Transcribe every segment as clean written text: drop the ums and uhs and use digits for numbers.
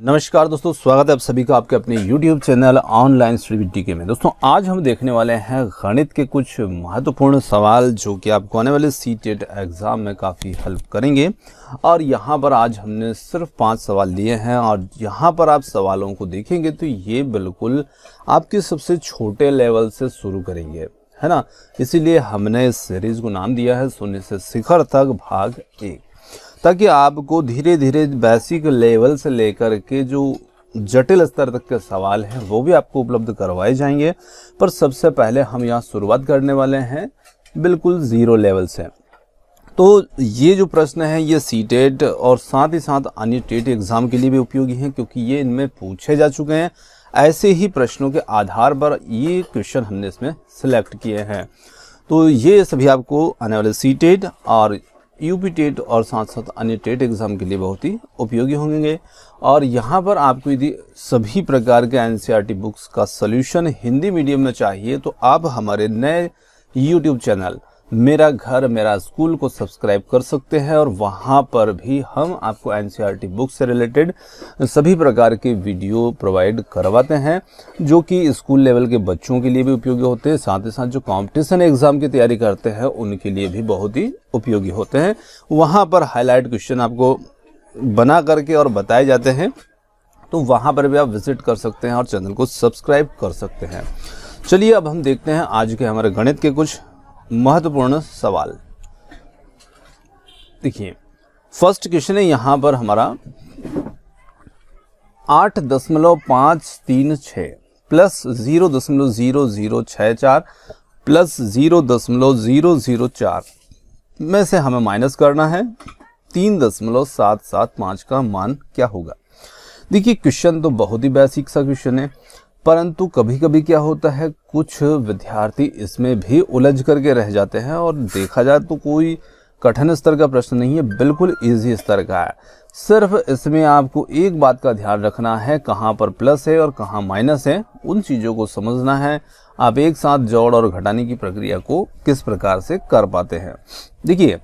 नमस्कार दोस्तों, स्वागत है आप सभी का आपके अपने YouTube चैनल ऑनलाइन स्टडी टीके में। दोस्तों आज हम देखने वाले हैं गणित के कुछ महत्वपूर्ण सवाल जो कि आपको आने वाले सीटेट एग्ज़ाम में काफ़ी हेल्प करेंगे। और यहाँ पर आज हमने सिर्फ 5 सवाल लिए हैं और यहाँ पर आप सवालों को देखेंगे तो ये बिल्कुल आपके सबसे छोटे लेवल से शुरू करेंगे, है ना। इसीलिए हमने इस सीरीज़ को नाम दिया है शून्य से शिखर तक भाग 1, ताकि आपको धीरे धीरे बेसिक लेवल से लेकर के जो जटिल स्तर तक के सवाल हैं वो भी आपको उपलब्ध करवाए जाएंगे। पर सबसे पहले हम यहाँ शुरुआत करने वाले हैं बिल्कुल ज़ीरो लेवल से। तो ये जो प्रश्न है ये सीटेट और साथ ही साथ अन्य टेट एग्ज़ाम के लिए भी उपयोगी हैं, क्योंकि ये इनमें पूछे जा चुके हैं। ऐसे ही प्रश्नों के आधार पर ये क्वेश्चन हमने इसमें सिलेक्ट किए हैं। तो ये सभी आपको आने वाले सीटेट और यूपी टेट और साथ साथ अन्य टेट एग्ज़ाम के लिए बहुत ही उपयोगी होंगे। और यहाँ पर आपको यदि सभी प्रकार के एनसीईआरटी बुक्स का सॉल्यूशन हिंदी मीडियम में चाहिए तो आप हमारे नए यूट्यूब चैनल मेरा घर मेरा स्कूल को सब्सक्राइब कर सकते हैं। और वहाँ पर भी हम आपको एनसीईआरटी बुक्स से रिलेटेड सभी प्रकार के वीडियो प्रोवाइड करवाते हैं, जो कि स्कूल लेवल के बच्चों के लिए भी उपयोगी होते हैं, साथ ही साथ जो कंपटीशन एग्ज़ाम की तैयारी करते हैं उनके लिए भी बहुत ही उपयोगी होते हैं। वहाँ पर हाईलाइट क्वेश्चन आपको बना करके और बताए जाते हैं, तो वहाँ पर भी आप विजिट कर सकते हैं और चैनल को सब्सक्राइब कर सकते हैं। चलिए अब हम देखते हैं आज के हमारे गणित के कुछ महत्वपूर्ण सवाल। देखिए फर्स्ट क्वेश्चन है यहाँ पर हमारा 8.536 प्लस 0.0064 प्लस 0.004 में से हमें माइनस करना है 3.775 का मान क्या होगा। देखिए क्वेश्चन तो बहुत ही बेसिक सा क्वेश्चन है, परंतु कभी कभी क्या होता है कुछ विद्यार्थी इसमें भी उलझ करके रह जाते हैं। और देखा जाए तो कोई कठिन स्तर का प्रश्न नहीं है, बिल्कुल इजी स्तर का है। सिर्फ इसमें आपको एक बात का ध्यान रखना है, कहाँ पर प्लस है और कहाँ माइनस है, उन चीज़ों को समझना है। आप एक साथ जोड़ और घटाने की प्रक्रिया को किस प्रकार से कर पाते हैं। देखिए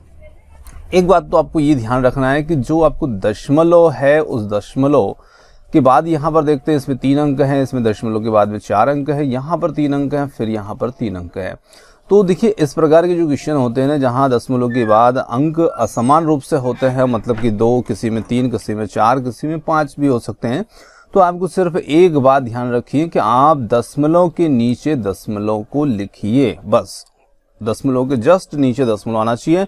एक बात तो आपको ये ध्यान रखना है कि जो आपको दशमलव है उस दशमलव के बाद यहाँ पर देखते हैं इसमें 3 अंक हैं, इसमें दशमलव के बाद में 4 अंक है, यहाँ पर 3 अंक हैं, फिर यहाँ पर 3 अंक है। तो देखिए इस प्रकार के जो क्वेश्चन होते हैं ना, जहाँ दशमलव के बाद अंक असमान रूप से होते हैं, मतलब कि 2, किसी में 3, किसी में 4, किसी में 5 भी हो सकते हैं, तो आपको सिर्फ एक बात ध्यान रखिए कि आप दशमलव के नीचे दशमलव को लिखिए, बस दशमलव के जस्ट नीचे दशमलव आना चाहिए।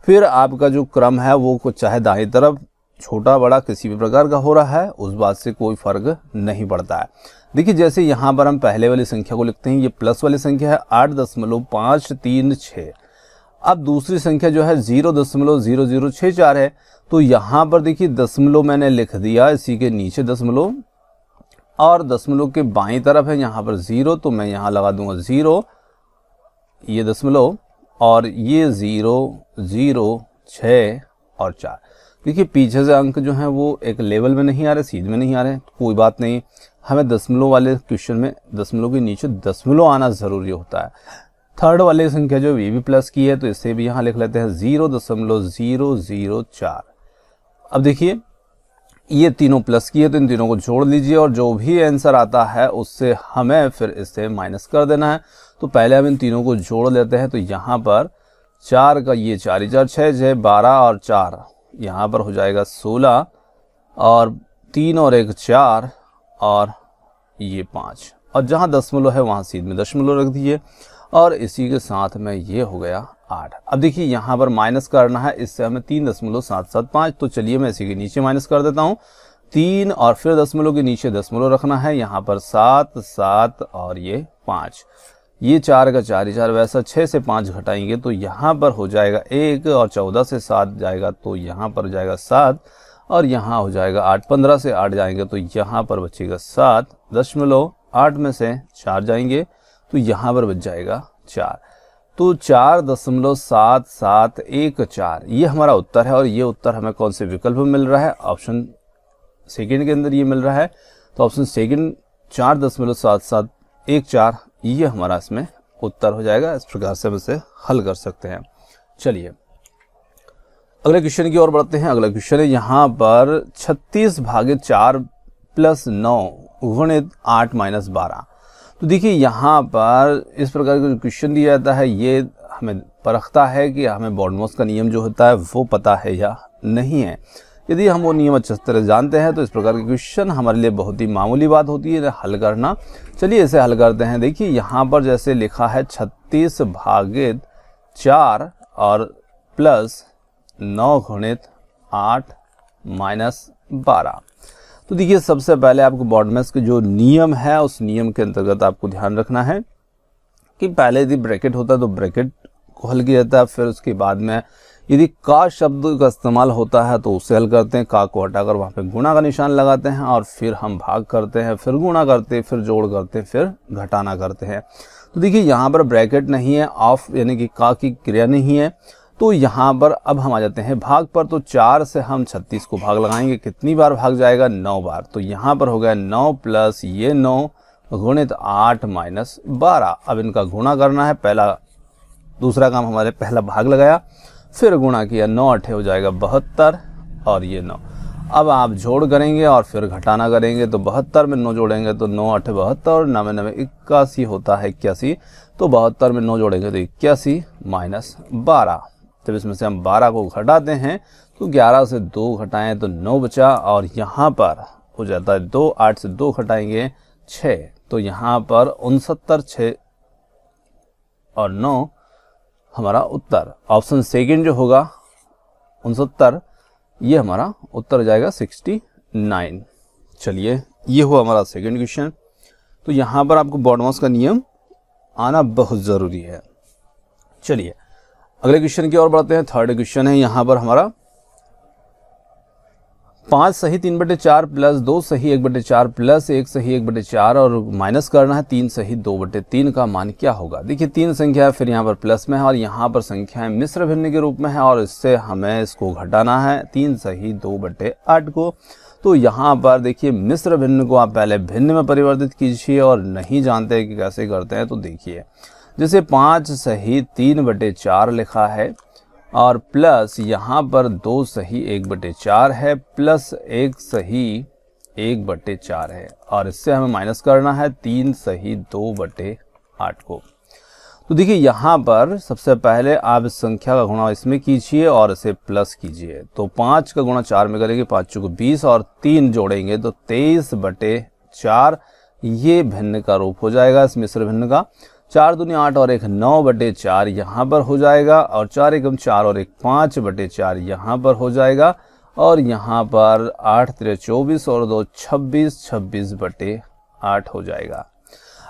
फिर आपका जो क्रम है वो कुछ चाहे दाईं तरफ छोटा बड़ा किसी भी प्रकार का हो रहा है, उस बात से कोई फर्क नहीं पड़ता है। देखिए जैसे यहाँ पर हम पहले वाली संख्या को लिखते हैं, ये प्लस वाली संख्या है 8.536। अब दूसरी संख्या जो है 0.0064 है, तो यहाँ पर देखिए दशमलव मैंने लिख दिया, इसी के नीचे दशमलव, और दशमलव के बाईं तरफ है यहाँ पर 0, तो मैं यहाँ लगा दूंगा 0, ये दशमलव, और ये 0, 0, 6 और 4। देखिए पीछे से अंक जो हैं वो एक लेवल में नहीं आ रहे, सीध में नहीं आ रहे, तो कोई बात नहीं, हमें दशमलव वाले क्वेश्चन में दशमलव के नीचे दशमलव आना ज़रूरी होता है। थर्ड वाले संख्या जो ये भी प्लस की है, तो इसे भी यहाँ लिख लेते हैं 0.004। अब देखिए ये तीनों प्लस की है, तो इन तीनों को जोड़ लीजिए और जो भी आंसर आता है उससे हमें फिर इससे माइनस कर देना है। तो पहले हम इन तीनों को जोड़ लेते हैं, तो यहाँ पर 4 का ये 4 4 6 6 12 और 4 यहाँ पर हो जाएगा 16, और 3 और 1 4, और ये 5, और जहाँ दशमलव है वहाँ सीध में दशमलव रख दीजिए, और इसी के साथ में ये हो गया 8। अब देखिए यहाँ पर माइनस करना है, इससे हमें 3.775, तो चलिए मैं इसी के नीचे माइनस कर देता हूँ 3, और फिर दशमलव के नीचे दशमलव रखना है, यहाँ पर 7 7 और ये 5, ये 4 का 4 4, वैसा 6 से 5 घटाएंगे तो यहाँ पर हो जाएगा 1, और 14 से 7 जाएगा तो यहाँ पर जाएगा 7, और यहाँ हो जाएगा 8, 15 से 8 जाएंगे तो यहाँ पर बचेगा 7, 8 में से 4 जाएंगे तो यहाँ पर बच जाएगा 4। तो 4.7714 ये हमारा उत्तर है। और ये उत्तर हमें कौन से विकल्प में मिल रहा है, ऑप्शन सेकंड के अंदर ये मिल रहा है, तो ऑप्शन सेकंड 4.7714 ये हमारा इसमें उत्तर हो जाएगा। इस प्रकार से हम इसे हल कर सकते हैं। चलिए अगले क्वेश्चन की ओर बढ़ते हैं। अगला क्वेश्चन है यहाँ पर 36/4 प्लस 9 गुणित 8 माइनस 12। तो देखिए यहाँ पर इस प्रकार का क्वेश्चन दिया जाता है, ये हमें परखता है कि हमें बॉर्डमॉस का नियम जो होता है वो पता है या नहीं है। यदि हम वो नियम अच्छे तरह जानते हैं तो इस प्रकार के क्वेश्चन हमारे लिए बहुत ही मामूली बात होती है हल करना। चलिए इसे हल करते हैं। देखिए यहाँ पर जैसे लिखा है 36 भागित 4 और प्लस 9 गुणित 8 माइनस 12। तो देखिए सबसे पहले आपको बॉर्डमॉस के जो नियम है उस नियम के अंतर्गत आपको ध्यान रखना है कि पहले यदि ब्रैकेट होता है तो ब्रैकेट को हल किया जाता है, फिर उसके बाद में यदि का शब्द का इस्तेमाल होता है तो उसे हल करते हैं, का को हटाकर वहाँ पे गुणा का निशान लगाते हैं और फिर हम भाग करते हैं, फिर गुणा करते हैं, फिर जोड़ करते हैं, फिर घटाना करते हैं। तो देखिए यहाँ पर ब्रैकेट नहीं है, ऑफ यानी कि का की क्रिया नहीं है, तो यहाँ पर अब हम आ जाते हैं भाग पर। तो 4 से हम 36 को भाग लगाएंगे, कितनी बार भाग जाएगा? 9 बार। तो यहाँ पर हो गया 9 प्लस ये 9 गुणित 8 माइनस 12। अब इनका गुणा करना है। दूसरा काम हमारे पहला भाग लगाया, फिर गुणा किया, 9 8 हो जाएगा 72 और ये 9। अब आप जोड़ करेंगे और फिर घटाना करेंगे, तो 72 में 9 जोड़ेंगे तो 9 8 72, 9 9 81 होता है 81। तो 72 में 9 जोड़ेंगे तो 81 माइनस 12। जब इसमें से हम 12 को घटाते हैं तो 11 से 2 घटाएं तो 9 बचा और यहाँ पर हो जाता है 2, 8 से 2 घटाएंगे 6। तो यहाँ पर 69, 6 और 9 हमारा उत्तर। ऑप्शन सेकंड जो होगा 69, ये हमारा उत्तर जाएगा 69। चलिए ये हुआ हमारा सेकंड क्वेश्चन। तो यहाँ पर आपको बॉर्डमॉस का नियम आना बहुत ज़रूरी है। चलिए अगले क्वेश्चन की ओर बढ़ते हैं। थर्ड क्वेश्चन है यहाँ पर हमारा 5 सही 3/4 प्लस 2 सही 1/4 प्लस 1 सही 1/4 और माइनस करना है 3 सही 2/3 का मान क्या होगा। देखिए 3 संख्या है, फिर यहाँ पर प्लस में है और यहाँ पर संख्याएं मिश्र भिन्न के रूप में है और इससे हमें इसको घटाना है 3 सही 2/8 को। तो यहाँ पर देखिए मिश्र भिन्न को आप पहले भिन्न में परिवर्तित कीजिए और नहीं जानते कि कैसे करते हैं तो देखिए, जैसे 5 सही 3/4 लिखा है और प्लस यहाँ पर 2 सही 1/4 है प्लस 1 सही 1/4 है और इससे हमें माइनस करना है 3 सही 2/8 को। तो देखिए यहाँ पर सबसे पहले आप इस संख्या का गुणा इसमें कीजिए और इसे प्लस कीजिए। तो 5 का गुणा 4 में करेंगे, 5 को 20 और 3 जोड़ेंगे तो 23/4। ये भिन्न का रूप हो जाएगा इस मिश्र भिन्न का। 4 दूनी 8 और 1 9/4 यहाँ पर हो जाएगा और 4 एकम 4 और 1 5/4 यहाँ पर हो जाएगा और यहाँ पर 8 3 24 और 2 26 26/8 हो जाएगा।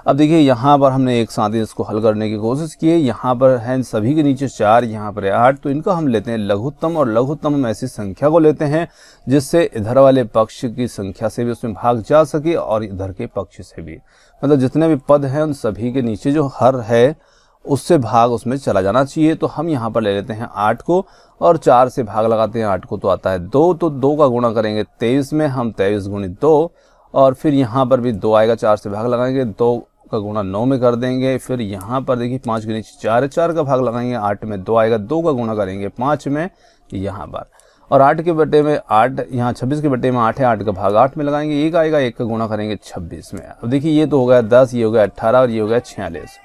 अब देखिए यहाँ पर हमने एक साथ ही इसको हल करने की कोशिश की है। यहाँ पर है सभी के नीचे 4, यहाँ पर है 8, तो इनका हम लेते हैं लघुत्तम और लघुत्तम हम ऐसी संख्या को लेते हैं जिससे इधर वाले पक्ष की संख्या से भी उसमें भाग जा सके और इधर के पक्ष से भी, मतलब जितने भी पद हैं उन सभी के नीचे जो हर है उससे भाग उसमें चला जाना चाहिए। तो हम यहाँ पर ले लेते हैं 8 को और 4 से भाग लगाते हैं 8 को तो आता है 2, तो 2 का गुणा करेंगे 23 में, हम 23 गुणित 2 और फिर यहाँ पर भी 2 आएगा, 4 से भाग लगाएंगे, 2 का गुणा 9 में कर देंगे। फिर यहाँ पर देखिए 5 के नीचे 4 है, 4 का भाग लगाएंगे 8 में, 2 आएगा, 2 का गुणा करेंगे 5 में यहाँ पर और 8 के बटे में 8, यहाँ 26 के बटे में 8 है, 8 का भाग 8 में लगाएंगे, 1 आएगा, 1 का गुणा करेंगे 26 में। अब देखिए ये तो हो गया 10, ये हो गया 18 और ये हो गया 46।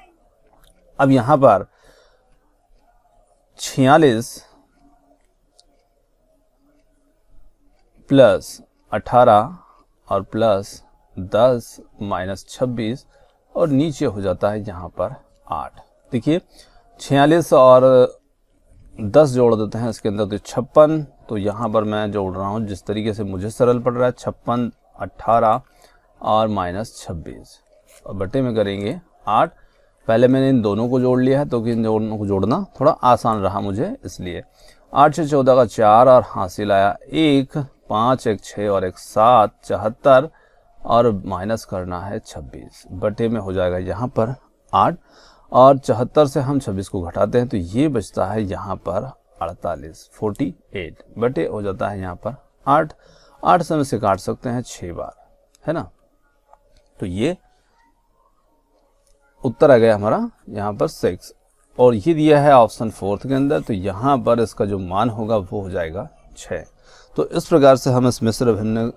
अब यहाँ पर 46 प्लस 18 और प्लस 10 माइनस 26 और नीचे हो जाता है यहाँ पर 8। देखिए 46 और 10 जोड़ देते हैं इसके अंदर तो 56, तो यहाँ पर मैं जोड़ रहा हूँ जिस तरीके से मुझे सरल पड़ रहा है, 56 18 और माइनस 26 और बटे में करेंगे 8। पहले मैंने इन दोनों को जोड़ लिया है तो कि इन दोनों को जोड़ना थोड़ा आसान रहा मुझे, इसलिए 8 से 14 का 4 और हासिल आया 1, 5 1 6 और 1 7 74 और माइनस करना है 26, बटे में हो जाएगा यहाँ पर 8 और 74 से हम 26 को घटाते हैं तो ये बचता है यहाँ पर 48 बटे हो जाता है यहाँ पर 8 से हम इसे काट सकते हैं 6 बार, है ना। तो ये उत्तर आ गया हमारा यहाँ पर 6 और ये दिया है ऑप्शन 4 के अंदर, तो यहाँ पर इसका जो मान होगा वो हो जाएगा 6। तो इस प्रकार से हम इस मिश्र भिन्न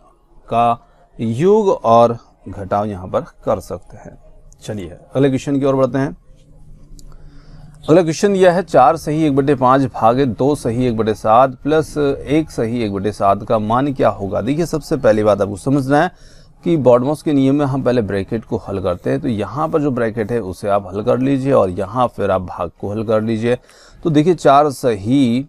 का योग और घटाव यहाँ पर कर सकते हैं। चलिए अगले क्वेश्चन की ओर बढ़ते हैं। अगला क्वेश्चन यह है 4 सही 1/5 भागे 2 सही 1/7 प्लस 1 सही 1/7 का मान क्या होगा। देखिए सबसे पहली बात आपको समझना है कि बॉडमॉस के नियम में हम पहले ब्रैकेट को हल करते हैं। तो यहाँ पर जो ब्रैकेट है उसे आप हल कर लीजिए और यहाँ फिर आप भाग को हल कर लीजिए। तो देखिए 4 सही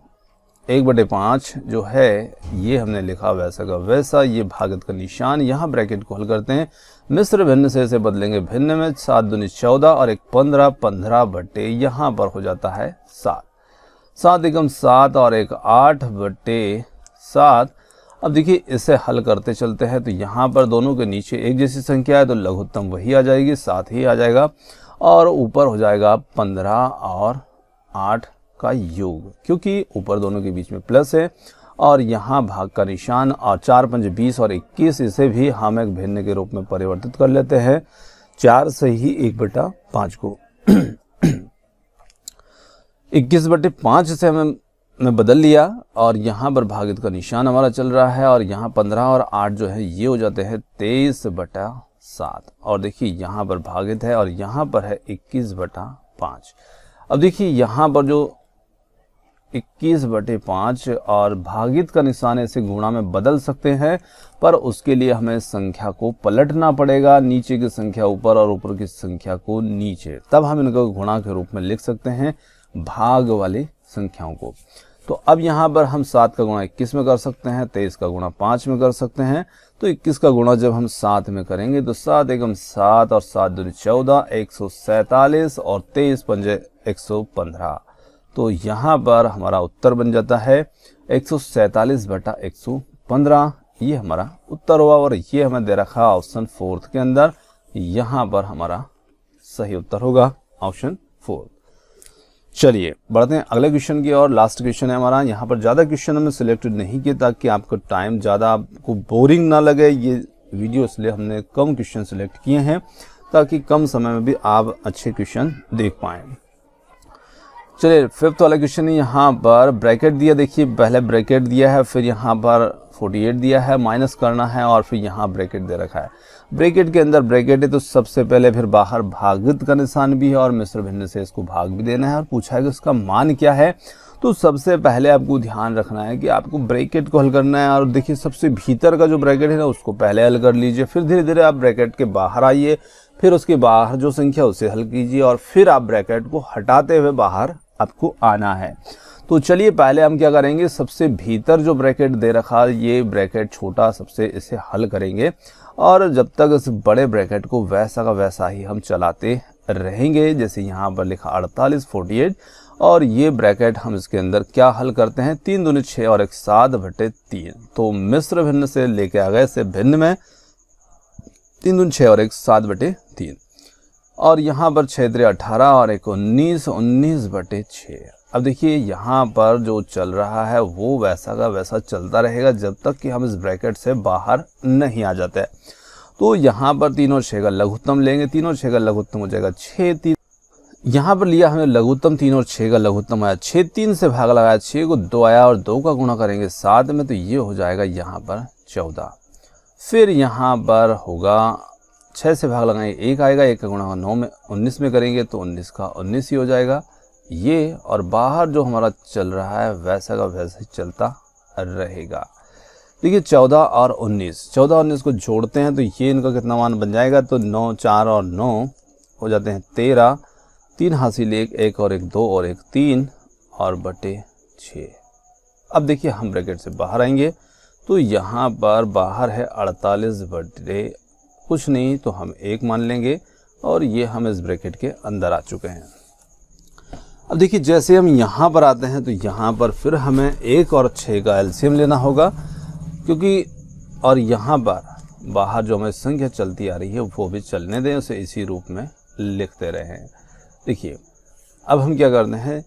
1/5 जो है ये हमने लिखा वैसा का वैसा, ये भागत का निशान, यहाँ ब्रैकेट को हल करते हैं। मिश्र भिन्न से इसे बदलेंगे भिन्न में, 7 दूनी 14 और 1 15, 15 बटे यहाँ पर हो जाता है 7, 7 एकम 7 और 1 8 बटे 7। अब देखिए इसे हल करते चलते हैं तो यहाँ पर दोनों के नीचे एक जैसी संख्या है तो लघुत्तम वही आ जाएगी, 7 ही आ जाएगा और ऊपर हो जाएगा 15 और 8 का योग, क्योंकि ऊपर दोनों के बीच में प्लस है और यहाँ भाग का निशान और 4 5 20 और 21, इसे भी हम एक भिन्न के रूप में परिवर्तित कर लेते हैं। 4 सही 1/5 को 21/5 से हमें बदल लिया और यहाँ पर भागित का निशान हमारा चल रहा है और यहाँ 15 और 8 जो है ये हो जाते हैं 23/7 और देखिए यहाँ पर भागित है और यहाँ पर है 21/5। अब देखिए यहाँ पर जो 21/5 और भागित का निशान ऐसे गुणा में बदल सकते हैं, पर उसके लिए हमें संख्या को पलटना पड़ेगा, नीचे की संख्या ऊपर और ऊपर की संख्या को नीचे, तब हम इनको गुणा के रूप में लिख सकते हैं भाग वाली संख्याओं को। तो अब यहाँ पर हम 7 का गुणा 21 में कर सकते हैं, 23 का गुणा 5 में कर सकते हैं। तो 21 का गुणा जब हम 7 में करेंगे तो 7 एकम 7 और 7 दूनी 14, 147 और 23 पंजे 115। तो यहाँ पर हमारा उत्तर बन जाता है 147/115। ये हमारा उत्तर हुआ और ये हमें दे रखा ऑप्शन 4 के अंदर। यहाँ पर हमारा सही उत्तर होगा ऑप्शन 4। चलिए बढ़ते हैं अगले क्वेश्चन की और। लास्ट क्वेश्चन है हमारा। यहाँ पर ज़्यादा क्वेश्चन हमने सिलेक्टेड नहीं किए ताकि आपको टाइम ज़्यादा आपको बोरिंग ना लगे ये वीडियो, इसलिए हमने कम क्वेश्चन सिलेक्ट किए हैं ताकि कम समय में भी आप अच्छे क्वेश्चन देख पाएँ। चलिए 5th वाला क्वेश्चन है। यहाँ पर ब्रैकेट दिया, देखिए पहले ब्रैकेट दिया है, फिर यहाँ पर 48 दिया है, माइनस करना है और फिर यहाँ ब्रैकेट दे रखा है। ब्रैकेट के अंदर ब्रैकेट है तो सबसे पहले फिर बाहर भागित का निशान भी है और मिश्र भिन्न से इसको भाग भी देना है और पूछा है कि उसका मान क्या है। तो सबसे पहले आपको ध्यान रखना है कि आपको ब्रैकेट को हल करना है और देखिए सबसे भीतर का जो ब्रैकेट है ना उसको पहले हल कर लीजिए, फिर धीरे धीरे आप ब्रैकेट के बाहर आइए, फिर उसके बाहर जो संख्या उसे हल कीजिए और फिर आप ब्रैकेट को हटाते हुए बाहर आपको आना है। तो चलिए पहले हम क्या करेंगे, सबसे भीतर जो ब्रैकेट दे रखा ये ब्रैकेट छोटा सबसे, इसे हल करेंगे और जब तक इस बड़े ब्रैकेट को वैसा का वैसा ही हम चलाते रहेंगे। जैसे यहाँ पर लिखा 48 48 और ये ब्रैकेट हम इसके अंदर क्या हल करते हैं, 3 दूनी 6 और 1 7/3। तो मिश्र भिन्न से लेके आ गए इसे भिन्न में, 3 दूनी 6 और 1 7/3 और यहाँ पर 6 3 18 और 1 19 19/6। अब देखिए यहाँ पर जो चल रहा है वो वैसा का वैसा चलता रहेगा जब तक कि हम इस ब्रैकेट से बाहर नहीं आ जाते। तो यहाँ पर 3 और 6 का लघुत्तम लेंगे, 3 और 6 का लघुत्तम हो जाएगा 6 3। यहाँ पर लिया हमने लघुत्तम 3 और 6 का लघुत्तम आया 6, 3 से भाग लगाया 6 को 2 आया और 2 का गुणा करेंगे 7 में तो ये हो जाएगा यहाँ पर 14। फिर यहाँ पर होगा 6 से भाग लगाएंगे 1 आएगा, 1 का गुणा 9 में 19 में करेंगे तो 19 का 19 ही हो जाएगा ये, और बाहर जो हमारा चल रहा है वैसा का वैसा ही चलता रहेगा। देखिए 14 और 19, 14 और 19 को जोड़ते हैं तो ये इनका कितना मान बन जाएगा, तो 9 4 और 9 हो जाते हैं 13, 3 हासिल 1 1 और 1 2 और 1 3 और बटे 6। अब देखिए हम ब्रैकेट से बाहर आएंगे तो यहाँ पर बाहर है 48 बटे कुछ नहीं तो हम 1 मान लेंगे और ये हम इस ब्रैकेट के अंदर आ चुके हैं। अब देखिए जैसे हम यहाँ पर आते हैं तो यहाँ पर फिर हमें 1 और 6 का एलसीएम लेना होगा, क्योंकि और यहाँ पर बाहर जो हमें संख्या चलती आ रही है वो भी चलने दें, उसे इसी रूप में लिखते रहें। देखिए अब हम क्या करते हैं,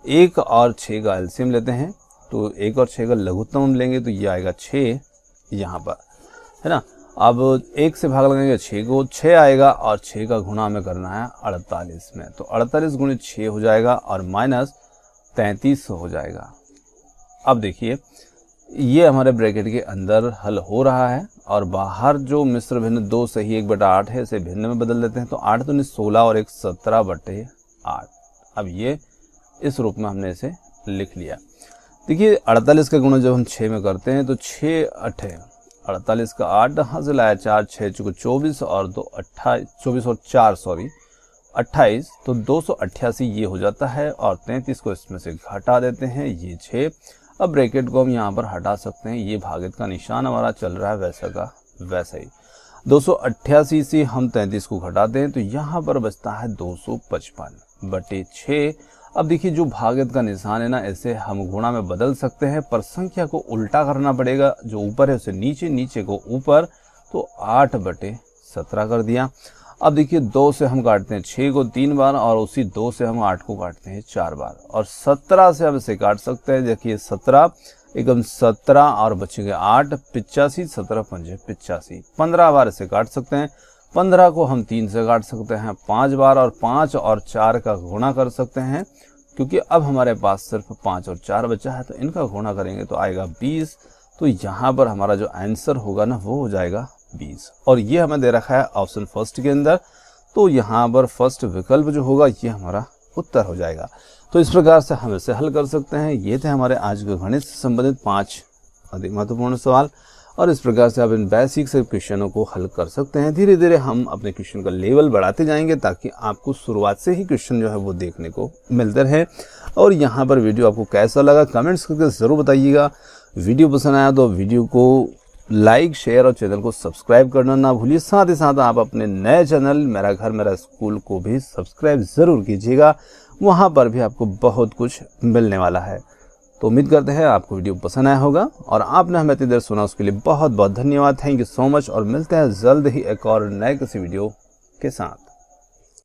1 और 6 का एलसीएम लेते हैं तो 1 और 6 का लघुत्तम हम लेंगे तो ये आएगा 6 यहाँ पर, है ना। अब 1 से भाग लगाएंगे 6 को, 6 आएगा और 6 का गुणा हमें करना है 48 में, तो 48 गुणित 6 हो जाएगा और माइनस 33 हो जाएगा। अब देखिए ये हमारे ब्रैकेट के अंदर हल हो रहा है और बाहर जो मिश्र भिन्न 2 सही 1/8 है इसे भिन्न में बदल देते हैं। तो 8 दूनी 16 और 1 17/8। अब ये इस रूप में हमने इसे लिख लिया। देखिए 48 का गुणा जब हम 6 में करते हैं तो 6 8 48 का 8 यहाँ से लाया 4 6 चुके 24 और 2 28 24 और 4 28 तो 288 ये हो जाता है और 33 को इसमें से घटा देते हैं ये 6। अब ब्रैकेट को हम यहाँ पर हटा सकते हैं। ये भागित का निशान हमारा चल रहा है वैसा का वैसा ही। 288 से हम 33 को घटा दें तो यहाँ पर बचता है 255/6। अब देखिए जो भागित का निशान है ना इसे हम गुणा में बदल सकते हैं पर संख्या को उल्टा करना पड़ेगा। जो ऊपर है उसे नीचे, नीचे को ऊपर, तो 8/17 कर दिया। अब देखिए 2 से हम काटते हैं 6 को 3 बार और उसी 2 से हम 8 को काटते हैं 4 बार और 17 से हम इसे काट सकते हैं। देखिए 17 एकम 17 और बचेंगे 8 85 17 5 85 15 बार इसे काट सकते हैं। 15 को हम 3 से काट सकते हैं 5 बार और 5 और 4 का गुणा कर सकते हैं क्योंकि अब हमारे पास सिर्फ 5 और 4 बचा है तो इनका गुणा करेंगे तो आएगा 20। तो यहाँ पर हमारा जो आंसर होगा ना वो हो जाएगा 20 और ये हमें दे रखा है ऑप्शन फर्स्ट के अंदर। तो यहाँ पर फर्स्ट विकल्प जो होगा ये हमारा उत्तर हो जाएगा। तो इस प्रकार से हम इसे हल कर सकते हैं। ये थे हमारे आज के गणित से संबंधित 5 अधिक महत्वपूर्ण सवाल और इस प्रकार से आप इन बेसिक से क्वेश्चनों को हल कर सकते हैं। धीरे धीरे हम अपने क्वेश्चन का लेवल बढ़ाते जाएंगे ताकि आपको शुरुआत से ही क्वेश्चन जो है वो देखने को मिलते रहे। और यहाँ पर वीडियो आपको कैसा लगा कमेंट्स करके ज़रूर बताइएगा। वीडियो पसंद आया तो वीडियो को लाइक शेयर और चैनल को सब्सक्राइब करना ना भूलिए। साथ ही साथ आप अपने नए चैनल मेरा घर मेरा स्कूल को भी सब्सक्राइब ज़रूर कीजिएगा। वहाँ पर भी आपको बहुत कुछ मिलने वाला है। तो उम्मीद करते हैं आपको वीडियो पसंद आया होगा और आपने हमें इतनी देर सुना उसके लिए बहुत बहुत धन्यवाद। थैंक यू सो मच और मिलते हैं जल्द ही एक और नए किसी वीडियो के साथ।